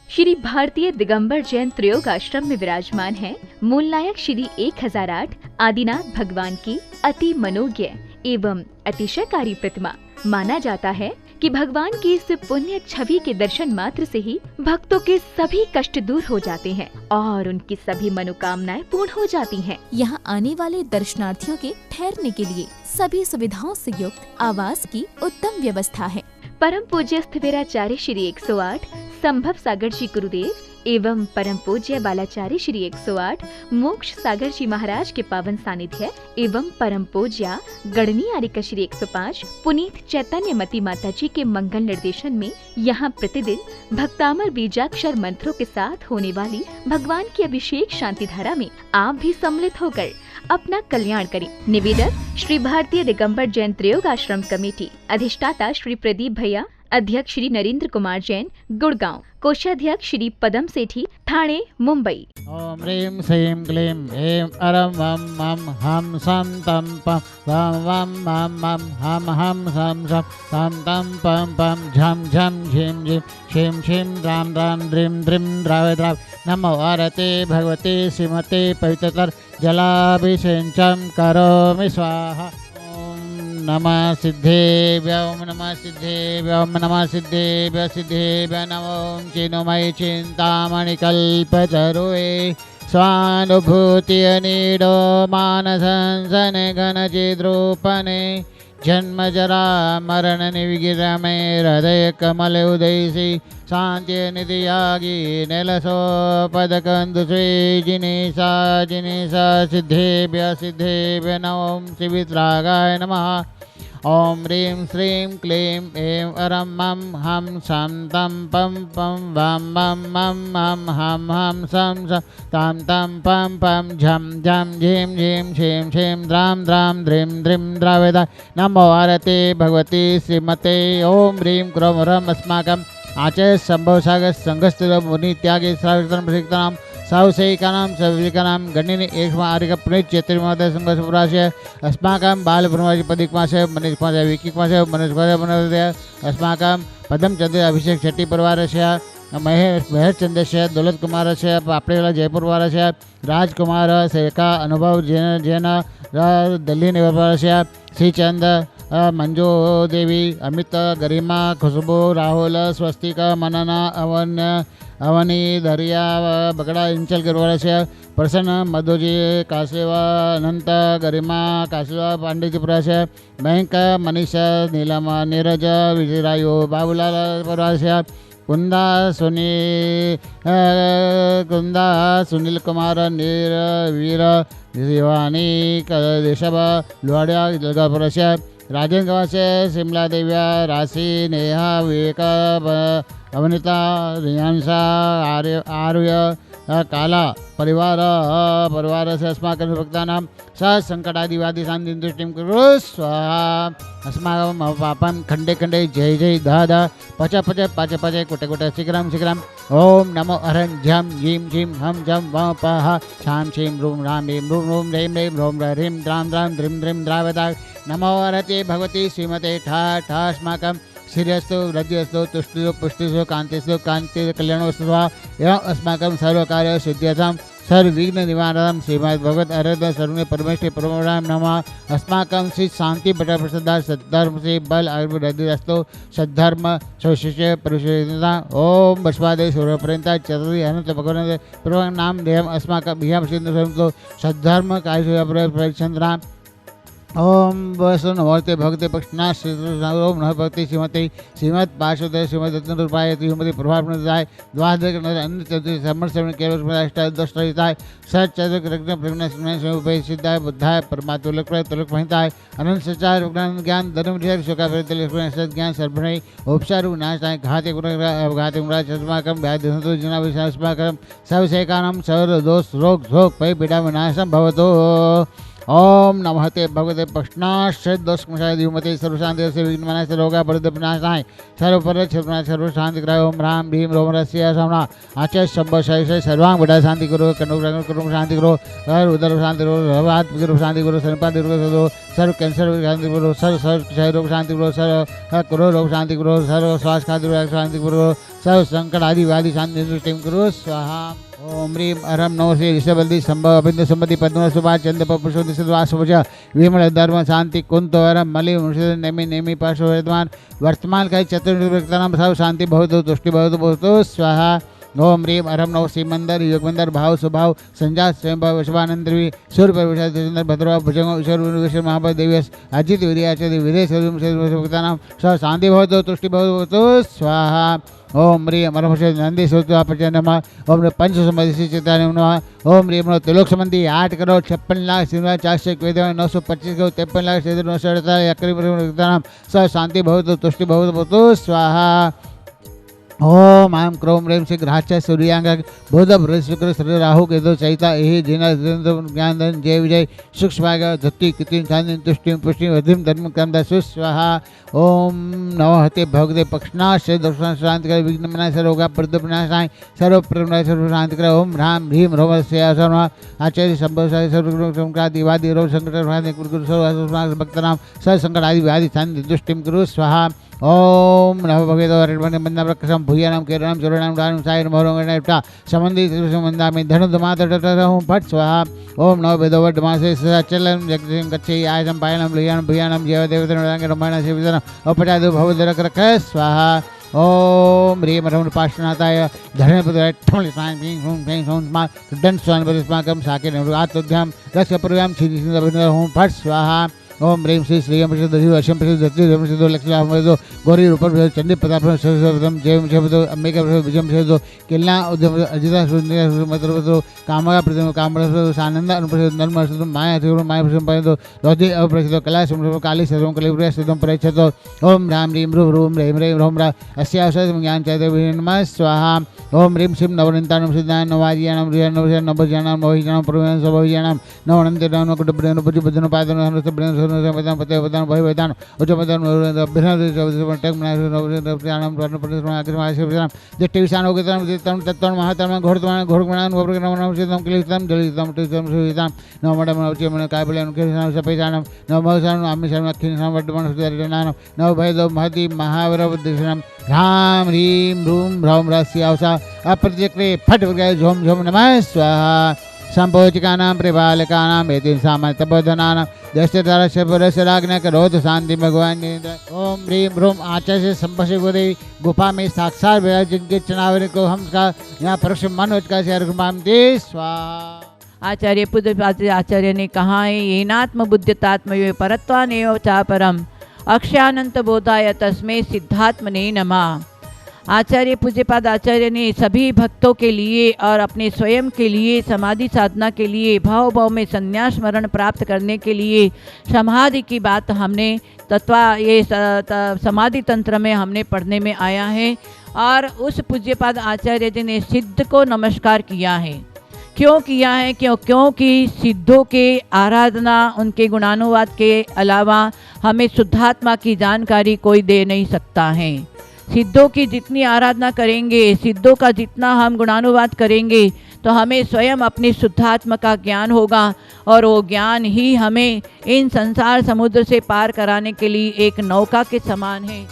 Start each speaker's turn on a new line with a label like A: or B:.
A: श्री भारतीय दिगंबर जैन त्रयोग आश्रम में विराजमान है मूलनायक श्री 1008 आदिनाथ भगवान की अति मनोज्ञ एवं अतिशयकारी प्रतिमा। माना जाता है कि भगवान की इस पुण्य छवि के दर्शन मात्र से ही भक्तों के सभी कष्ट दूर हो जाते हैं और उनकी सभी मनोकामनाएं पूर्ण हो जाती हैं।
B: यहाँ आने वाले दर्शनार्थियों के ठहरने के लिए सभी सुविधाओं से युक्त आवास की उत्तम व्यवस्था है।
A: परम पूज्य स्थिविराचार्य श्री 108 संभव सागर जी गुरुदेव एवं परम पूज्य बालाचार्य श्री 108 मोक्ष सागर जी महाराज के पावन सानिध्य एवं परम पूज्य गणनी आर्यका श्री 105 पुनीत चैतन्य मती माता जी के मंगल निर्देशन में यहाँ प्रतिदिन भक्तामर बीजाक्षर मंत्रों के साथ होने वाली भगवान की अभिषेक शांति धारा में आप भी सम्मिलित होकर अपना कल्याण करें। निवेदक श्री भारतीय दिगंबर जैन त्रयोग आश्रम कमेटी, अधिष्ठाता श्री प्रदीप भैया, अध्यक्ष श्री नरेंद्र कुमार जैन गुड़गांव, कोषाध्यक्ष श्री पदम सेठी ठाणे मुंबई।
C: ओम ह्रीं श्रीं क्लीं ऐं अरं वं मं हं सं तं पं वं वं मं मं हं हं सं सं तं तं पं पं झं झं झिं झिं क्षीं क्षीं द्रां द्रां द्रीं द्रीं द्राव द्राव। नमो आरते भगवते श्रीमते पवित्रतर जलाभिषेचं करोमि स्वाहा। नमः सिद्धेभ्यो नमः सिद्धेभ्यो नमः सिद्धेभ्यो सिद्धेभ्यो नमो चिन्मयि चिन्तामणि कल्पतरुवे स्वानुभूति अनीडो मानसंसने घनचिद्रूपणे जन्म जरा मरण निर्गिरमे हृदय कमल उदयसी शांति निधियागी नेलसो पदकंदुश्री जिनेशा जिनेशा सिद्धेभ्य सिद्धेभ्य नमो शिवित्रागाय नमः। ओम ह्रीं श्रीं क्लीं ऐं अरं मं हं सं तं पं पं वं मं मं हं हं हं सं सं तं तं पं पं झं झं झीं झीं क्षीं क्षीं द्रां द्रां द्रीं द्रीं द्रावेदा। नमो आरते भगवती श्रीमते ओम ह्रीं क्रों रम अस्माकम् आचार्य संभव सागर संघस्थित मुनि त्यागे श्रावितम प्रसिक्तानाम सावसैकानां सविकानां गणिनी एक आर्य पुनीत चैतन्य संघ सुराशय अस्माकं बाल ब्रह्मजी पदिकमाशय मनीष कुमार विकिकमाशय मनीष कुमार मनोदय अस्माकं पदम चंद्र अभिषेक शेट्टी परिवारस्य महेश चंद्रस्य दौलत कुमारस्य पापड़ेवाला जयपुर वारस्य राजकुमार सेका अनुभव जैन जैन दिल्ली निवारस्य श्रीचंद मंजू देवी अमित गरिमा खुशबू राहुल स्वस्तिका मनना अवन्य अवनी दरिया बगड़ा इंचल गिरवाड़स्य प्रसन्न मधुजी कासेवा अनंत गरिमा कासेवा पांडेजीपुरास्य मयंक मनीष नीलम नीरज विजयरायु बाबूलाल परवास्य कुंदा सुनील कुमार नीर वीर दिवानी ऋषभ लोहाड़िया जलगापुरस्य राजेंद्र गवासे शिमला देव्या राशि नेहा विवेक अवनीता रियांशा आर्य काला परिवार परिवार से अस्माकं भक्तानां स संकटादिवादी शांति दृष्टिं कुरु स्वाहा। अस्माकं पापं खंडे खंडे जय जय धा धा पच पच पच पच कुटे कुटे शीघ्रं शीघ्रं। ओम नमो अरं झं झीं झीं हम झं वं पः शां शीं रूं रां रीं रूं रूं रें रें रों ह्रीं द्रां द्रां द्रीं द्रीं द्रावदा। नमो अरते भगवती श्रीमते ठा ठा अस्माकं श्रीरस्तु वृद्धिस्तु तुष्टिस्तु पुष्टिस्तु कांतिस्तु कांति कल्याणोस्तु एवं अस्माकं सर्वकार्य सिद्ध्यर्थं सर्वविघ्न निवारणं श्रीमद् भगवत आराध्य सर्वने परमेश्वरी परमोराम नमः। अस्माकं श्री शांति पट प्रसाद सद्धर्म से बल आयुर्वेदस्तु सद्धर्म स्वशिष्य परिशुद्धता। ओम बृहस्पति सूर्यपर्यंत चतुर्थी अनंत भगवान प्रभु नाम देहम अस्माकं बिहाम सिद्धं सद्धर्म काय परिचंद्राम। ओम वसु नमोते भगवते पक्षना ओम नमः भगवते श्रीमते श्रीमद पार्षद श्रीमद रत्नरूपाय श्रीमती प्रभावप्रदाय द्वादश अन्य चतुर्थ समर्थ केवल अष्टादशताय सचतुर्क रत्न प्रज्ञा स्वरूपे सिद्धाय बुद्धाय परमात्मलोक तुलक महिताय अनंत सचार विज्ञान ज्ञान धर्म ऋषि शोका सद ज्ञान सर्वणय उपचार विनाशाय घाते घाते अस्माकं व्याधिसंतु जनाभिषास्माकं सर्वशैकानां सर्वदोष रोग भोग पै पीडा विनाशं भवतु। ओम नमस्ते भगवते पक्षनाश दोषमशाय धीमते सर्वशांति से विघ्नमनाय सर्वगा परिदपनाशाय सर्वपर सर्व शांति कराय ओम राम भीम रोम रस्य समना आचार्य शंभ शय सर्वांग बड़ा शांति करो कनुग्रह शांति करो हर उदर शांति करो हाथ करो शांति करो सर्वपाद करो सर्व कैंसर शांति करो सर्व क्षय रोग शांति करो सर्व करो रोग शांति करो सर्व श्वास खाद्य शांति करो सर्व संकट आदि वादी शांति टीम करो स्वाहा ओम ह्रीं अरम नमो श्री ऋषभल्दी संभव अभिंद सम्मति पद्म सुभा चंद पुरुषोदि सद्वासुभज विमल धर्म शांति कुंतो अरम मलि मुर्शिद नेमि नेमि पार्श्व वर्तमान का चतुर्विक्तानाम सब शांति बहुत तुष्टि बहुत स्वाहा ओम ह्रीं अरम नमो श्रीमंदर योगमंदर भाव स्वभाव संजात स्वयं वशवानंदवी सूर्य पर भद्रवा भुजंग ईश्वर महापद देवी अजित वीर्याचि विदेश नाम सब शांति बहुत तुष्टि बहुत स्वाहा ओम ह्रीं अरम नंदी सूत्र नमः ओम पंच समधि चिता नमः ओम ह्रीं त्रिलोक संबंधी 8 करोड़ 56 लाख 925 करोड़ 53 लाख 948 सब शांति बहुत तुष्टि बहुत स्वाहा ओम आम क्रोम रेम से ग्राह्य सूर्यांग बोध बृहस्पति श्री राहु केतु चैता एहि जिना ज्ञान धन जय विजय सूक्ष्म धत्ती कृति शांति तुष्टि पुष्टि अधिम धर्म क्रम सुस्वाहा ओम नमस्ते भगवते पक्षनाश दर्शन शांति कर विघ्न मनाय सर्वगा प्रदपनाशाय सर्व प्रणाय सर्व शांति कर ओम राम भीम रोम से आचार्य शंभव सर्व संक्रांति वादी रोग संकट गुरु सर्व भक्त नाम सर्व संकट आदि व्याधि शांति दुष्टिम कुरु स्वाहा ओम नमो भगवते बंदम भूयानाम केरनाम चोरनाम दानम सायन मोरंगणा संबंधी संबंधा में धनु धमातटहूँ फट स्वाहा ओम नमो वेदोवट मासे सचलम जगतिम गच्छे आयसम पायनम लुयानम भूयानम जीव देवतन रमण शिवतन अपचादु भवदरक रख स्वाहा ओम ह्रीं रमण पार्श्वनाथाय धर्मपदाय ठमल सां भीं हुं भैं हुं मा दंड स्वान परिस्माकम साके नवरात्रोद्याम रक्ष पूर्व्याम छिदि सिंह हुं फट स्वाहा ओम ह्रीं श्री श्रीयम प्रसिद्ध दधि वशम प्रसिद्ध दत्ति धर्म प्रसिद्ध लक्ष्मी प्रसिद्ध गौरी रूप प्रसिद्ध चंडी प्रताप प्रसिद्ध जय प्रसिद्ध अंबिका प्रसिद्ध विजय प्रसिद्ध किल्ला उद्यम अजिता सुंदर मत्र प्रसिद्ध कामगा प्रसिद्ध काम प्रसिद्ध सानंद अनुप्रसिद्ध नर्म प्रसिद्ध माया प्रसिद्ध माया प्रसिद्ध प्रसिद्ध रोधि अप्रसिद्ध कला सुमृत काली सर्वं कलिप्रिय सिद्धं प्रयच्छत ओम राम ह्रीं ह्रूं ह्रीं ह्रीं ह्रोम रा अस्यावसर ज्ञान चैतन्य नमः स्वाहा ओम ह्रीं शिव नवनितानं सिद्धानं नवाजियानं ह्रीं नवजानं मोहिजानं प्रवेण सभोजानं नवनंदितं कुटुंबं पुजबद्धनं पादनं हस्तब्रं पते पदान भय वेदान उच्चपदान अभिनव टक मनाम प्रणाम जट्टे विशान होगतम तम तत्तम महातम घोरतम घोरगुणान घोरगुणान सिद्धम किलितम जलितम टितम सुवितम नवमडम नवचिमन कायबलन केशनाम सपेजानम नवमहसानम आमिषानम अखिनसाम वर्तमान सुदर्शनानम नव भयदो महति महावरवदर्शनम राम ह्रीं ह्रूं ह्रौं रस्यावसा अप्रत्यक्रे फट गए झोम झोम नमः स्वाहा संपोचिकानां प्रबालकानां एतेन सामर्थ्यबोधनानां दशरथराज्ञा करोत शांति भगवान ओम ह्रीं ह्रूं आचार्य संपशि गोदेवी गुफा में साक्षात विराज जिनके चनावर को हम का यहाँ परोक्ष मन उचका से अर्घमामते स्वाहा।
D: आचार्य पूज्य आचार्य ने कहा है येनात्म बुद्धितात्मयो परत्वानेव चापरम अक्षयानंत बोधाय तस्मै सिद्धात्मने नमः। आचार्य पूज्यपाद आचार्य ने सभी भक्तों के लिए और अपने स्वयं के लिए समाधि साधना के लिए भाव भाव में संन्यास स्मरण प्राप्त करने के लिए समाधि की बात हमने ये समाधि तंत्र में हमने पढ़ने में आया है और उस पूज्यपाद आचार्य जी ने सिद्ध को नमस्कार किया है। क्यों किया है? क्योंकि सिद्धों के आराधना उनके गुणानुवाद के अलावा हमें शुद्धात्मा की जानकारी कोई दे नहीं सकता है। सिद्धों की जितनी आराधना करेंगे, सिद्धों का जितना हम गुणानुवाद करेंगे तो हमें स्वयं अपनी शुद्धात्मा का ज्ञान होगा और वो ज्ञान ही हमें इन संसार समुद्र से पार कराने के लिए एक नौका के समान है।